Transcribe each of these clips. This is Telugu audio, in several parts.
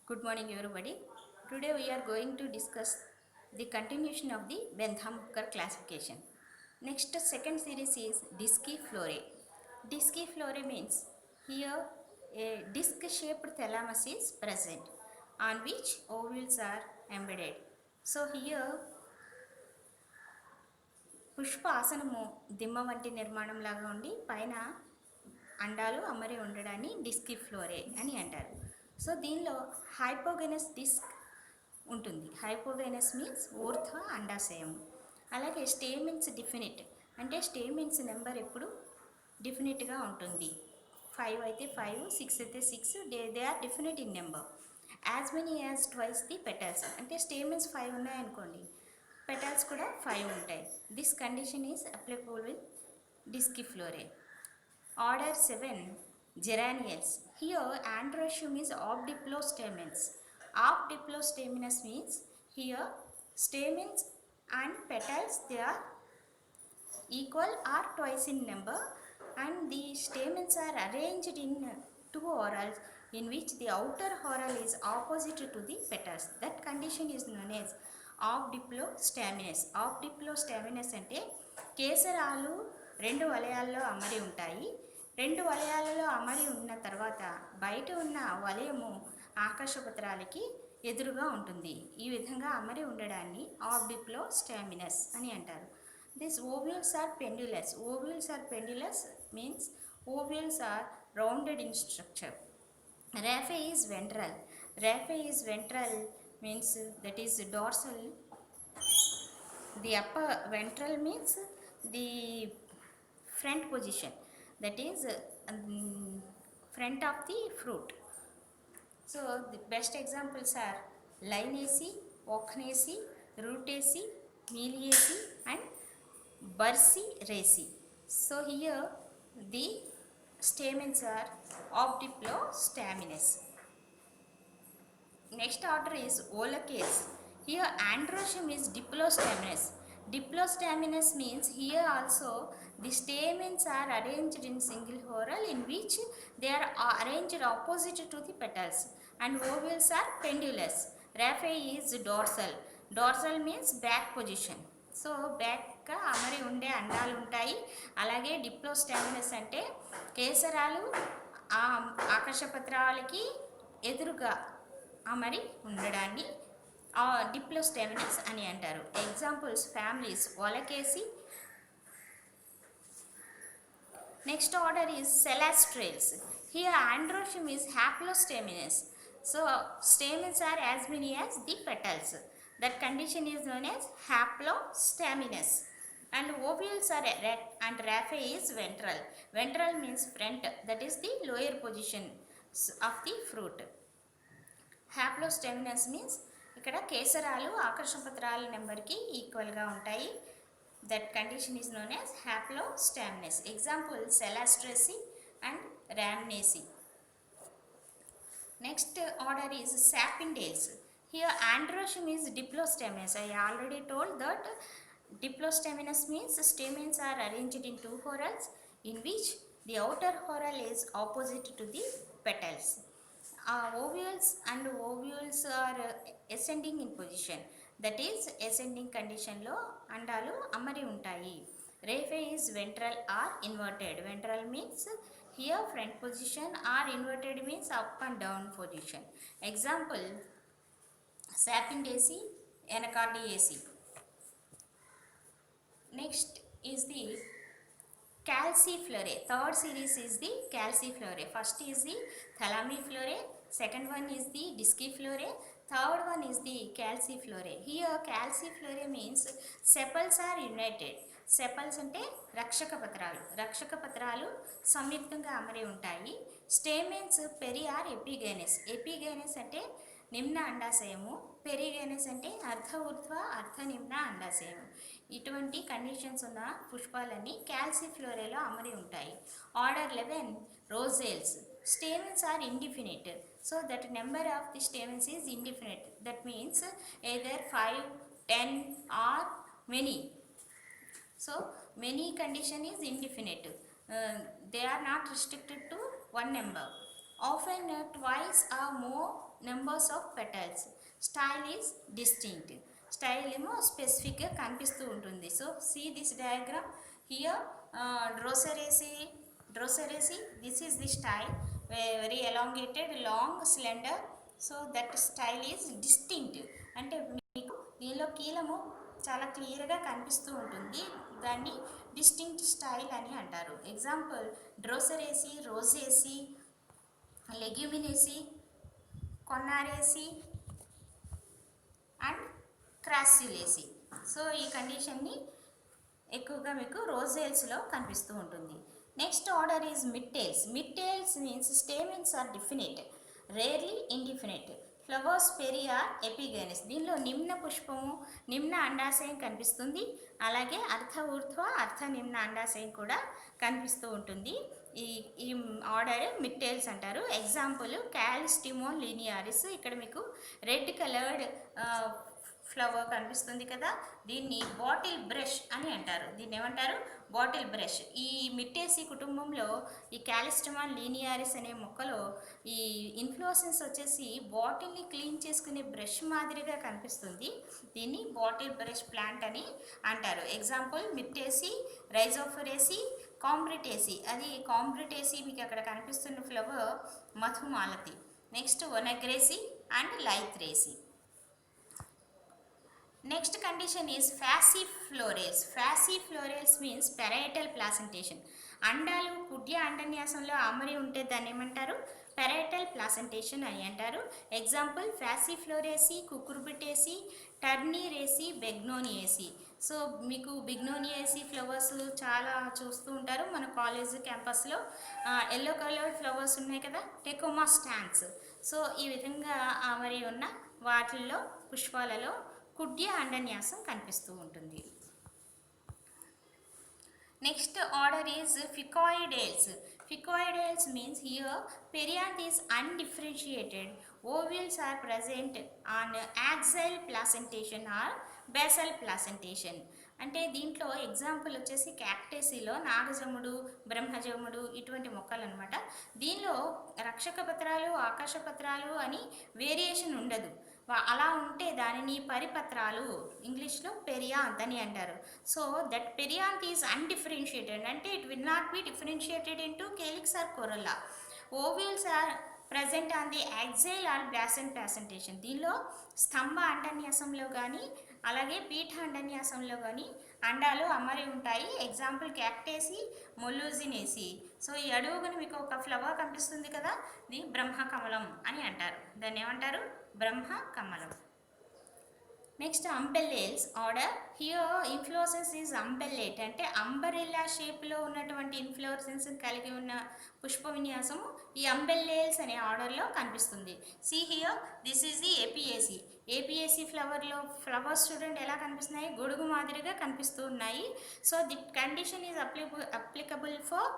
Good morning, everybody. Today we are going to discuss the continuation of the Bentham-Hooker classification. Next, second series is Disciflora. Disciflora means here a disc-shaped thalamus is present on which ovules are embedded. So here Pushpa ఆసనము దిమ్మ వంటి నిర్మాణం లాగా ఉండి పైన అండాలు అమరి ఉండడాన్ని డిస్కిఫ్లోరే అని అంటారు. సో దీనిలో హైపోగెనస్ డిస్క్ ఉంటుంది. హైపోగైనస్ మీన్స్ ఊర్ధ్వ అండాశయం. అలాగే స్టేమిన్స్ డిఫినిట్ అంటే స్టేమిన్స్ నెంబర్ ఎప్పుడు డిఫినిట్గా ఉంటుంది. 5 అయితే 5, 6 అయితే 6, they are definite in number. As many as twice the petals అంటే స్టేమిన్స్ 5 ఉన్నాయనుకోండి, పెటల్స్ కూడా 5 ఉంటాయి. This condition is applicable with Disciflorae. Order 7 Geranials. Here androecium is obdiplostamens. Obdiplostamenous means here stamens and petals they are equal or twice in number, and the stamens are arranged in two whorls in which the outer whorl is opposite to the petals. That condition is known as obdiplostamenous. Obdiplostamenous అంటే కేసరాలు రెండు వలయాల్లో అమరి ఉంటాయి. రెండు వలయాలలో అమరి ఉన్న తర్వాత బయట ఉన్న వలయము ఆకాశపత్రాలకి ఎదురుగా ఉంటుంది. ఈ విధంగా అమరి ఉండడాన్ని ఆబ్డిప్లోస్టామినస్ అని అంటారు. These ovules are pendulous. Ovules are pendulous means ovules are rounded in structure. Raphe is ventral. Raphe is ventral means that is dorsal. The upper ventral means the front position, that is front of the fruit. So the best examples are Linaceae, Ochnaceae, Rutaceae, Meliaceae and Burseraceae. So here the stamens are obdiplostaminous. Next order is Olacates. Here androecium is diplostaminous. Diplostaminous means here also the stamens are arranged in single whorl in which they are arranged opposite to the petals, and ovules are pendulous. Raphe is dorsal. Dorsal means back position. So బ్యాక్గా అమరి ఉండే అండాలు ఉంటాయి. అలాగే డిప్లోస్టామినస్ అంటే కేసరాలు ఆకాశపత్రాలకి ఎదురుగా అమరి ఉండడాన్ని డిప్లోస్టామినస్ అని అంటారు. Examples families Olacaceae. Next order is Celastrales. Here androecium is haplostaminous. So stamens are as many as the petals. That condition is known as haplostaminous. And ovules are erect and raphe is ventral. Ventral means front, that is the lower position of the fruit. Haplostaminous means ఇక్కడ కేసరాలు ఆకర్షపత్రాల నెంబర్కి ఈక్వల్గా ఉంటాయి. That condition is known as haplostaminous. Example Celastraceae and Rhamnaceae. Next order is Sapindales. Here androecium is diplostaminous. I already told that diplostaminous means stamens are arranged in two whorls in which the outer whorl is opposite to the petals. Ovules and ovules are ascending in position, that is ascending condition లో అండాలు అమరి ఉంటాయి. Raphe is ventral or inverted. Ventral means here front position, or inverted means up and down position. Example Sapindaceae, Anacardiaceae. Next is the Calciflorae. Third series is the Calciflorae. First is the Thalamiflorae, second one is the Disciflorae, third one is the Calciflorae. Here Calciflorae means sepals are united. Sepals అంటే రక్షక పత్రాలు సంయుక్తంగా అమరి ఉంటాయి. Stamens peri or epigynous. Epigynous అంటే నిమ్న అండాశయము, పెరిగైనస్ అంటే అర్ధ ఊర్ధ్వ అర్ధ నిమ్న అండాశయము. ఇటువంటి కండిషన్స్ ఉన్న పుష్పాలన్నీ క్యాల్సిఫ్లోరేలో అమరి ఉంటాయి. Order 11 రోజేల్స్. Stamens are indefinite, so that number of the stamens is indefinite. That means either 5, 10 or many. So many condition is indefinite. They are not restricted to one number. Often twice or more numbers of petals. Style is distinct. Style ఏమో స్పెసిఫిక్గా కనిపిస్తూ ఉంటుంది. So see this diagram here. Droseraceae, this is the style, very elongated, long, slender. So that style is distinct. అంటే మీకు దీనిలో కీలము చాలా క్లియర్గా కనిపిస్తూ ఉంటుంది. దాన్ని డిస్టింక్ట్ స్టైల్ అని అంటారు. Example Droseraceae, Rosaceae, Leguminaceae, Connaraceae and Crassulaceae. So ఈ కండిషన్ని ఎక్కువగా మీకు రోజేల్స్లో కనిపిస్తూ ఉంటుంది. Next order is Myrtales. Myrtales means stamens are definite, rarely indefinite. Flowers పెరియా ఎపిగైనస్. దీనిలో నిమ్న పుష్పము, నిమ్న అండాశయం కనిపిస్తుంది. అలాగే అర్ధ ఊర్ధ్వ, అర్ధ నిమ్న అండాశయం కూడా కనిపిస్తూ ఉంటుంది. ఈ ఆర్డర్ మిడ్టేల్స్ అంటారు. ఎగ్జాంపుల్ క్యాలిస్టిమోన్ లీనియారిస్. ఇక్కడ మీకు రెడ్ కలర్డ్ ఫ్లవర్ కనిపిస్తుంది కదా, దీన్ని బాటిల్ బ్రష్ అని అంటారు. దీన్ని ఏమంటారు? Bottle brush. ఈ మిట్టేసి కుటుంబంలో ఈ క్యాలిస్టమాన్ లీనియారిస్ అనే మొక్కలో ఈ ఇన్ఫ్లోరెసెన్స్ వచ్చేసి బాటిల్ని క్లీన్ చేసుకునే బ్రష్ మాదిరిగా కనిపిస్తుంది. దీన్ని బాటిల్ బ్రష్ ప్లాంట్ అని అంటారు. Example Myrtaceae, Rhizophoraceae, Combretaceae. అది కాంబ్రిటేసి మీకు అక్కడ కనిపిస్తున్న ఫ్లవర్ మధుమాలతి. Next Onagraceae and Lythraceae. Next condition is fasciflorales. Fasciflorales means parietal placentation. అండాలు కుడ్య అండన్యాసంలో అమరి ఉంటే దాన్ని ఏమంటారు? పెరైటల్ ప్లాసెంటేషన్ అని అంటారు. Example Passifloraceae, Cucurbitaceae, Turneraceae, Bignoniaceae. So మీకు బిగ్నోనియేసి ఫ్లవర్స్ చాలా చూస్తూ ఉంటారు మన కాలేజ్ క్యాంపస్లో. ఎల్లో కలర్డ్ ఫ్లవర్స్ ఉన్నాయి కదా, టెకోమా స్టాంక్స్. సో ఈ విధంగా అమరి ఉన్న వాటిల్లో పుష్పాలలో కుడ్య అండన్యాసం కనిపిస్తూ ఉంటుంది. Next order is Ficoidales. Ficoideals means here perianth is undifferentiated. Ovules are present on axial placentation or basal placentation. అంటే దీంట్లో ఎగ్జాంపుల్ వచ్చేసి క్యాక్టేసీలో నాగజముడు, బ్రహ్మజముడు ఇటువంటి మొక్కలు అనమాట. దీనిలో రక్షక పత్రాలు, ఆకాశ పత్రాలు అని వేరియేషన్ ఉండదు. అలా ఉంటే దానిని పరిపత్రాలు, ఇంగ్లీష్లో పెరియాంత్ అని అంటారు. So that perianth is undifferentiated, అంటే it will not be differentiated into calyx or corolla. Ovules are present on the axile or basal placentation. దీనిలో స్తంభ అండన్యాసంలో కానీ అలాగే పీఠ అండన్యాసంలో కానీ అండాలు అమరి ఉంటాయి. ఎగ్జాంపుల్ క్యాక్టేసి, మొల్లూజినేసి. సో ఈ అడుగుని మీకు ఒక ఫ్లవర్ కనిపిస్తుంది కదా, ఇది బ్రహ్మకమలం అని అంటారు. దాన్ని ఏమంటారు? బ్రహ్మకమలం. Next Umbellales order. Here inflorescence is umbellate, అంటే అంబరెల్లా షేప్లో ఉన్నటువంటి ఇన్ఫ్లోరెసెన్స్ కలిగి ఉన్న పుష్ప విన్యాసము ఈ అంబెల్లేల్స్ అనే ఆర్డర్లో కనిపిస్తుంది. See here this is the Apiaceae. Apiaceae ఫ్లవర్లో ఫ్లవర్స్ చూడండి ఎలా కనిపిస్తున్నాయి, గొడుగు మాదిరిగా కనిపిస్తూ ఉన్నాయి. So the condition is applicable for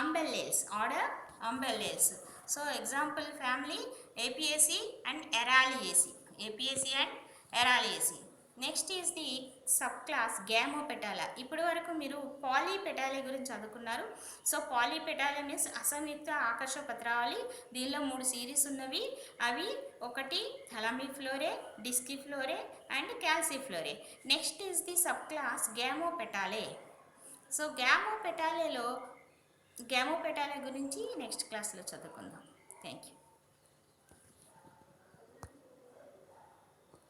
Umbellales, order Umbellales. So example family Apiaceae and Araliaceae. Apiaceae and Araliaceae. Next is the sub class Gamopetalae. ఇప్పటి వరకు మీరు పాలీపెటాలే గురించి చదువుకున్నారు. సో పాలీపెటాలే మీన్స్ అసంయుక్త ఆకర్ష పత్రావళి. దీనిలో 3 సిరీస్ ఉన్నవి. అవి ఒకటి Thalamiflorae, Disciflorae and Calyciflorae. Next is the sub class గ్యామోపెటాలే. So గ్యామోపెటాలే గురించి నెక్స్ట్ క్లాస్లో చదువుకుందాం. Thank you.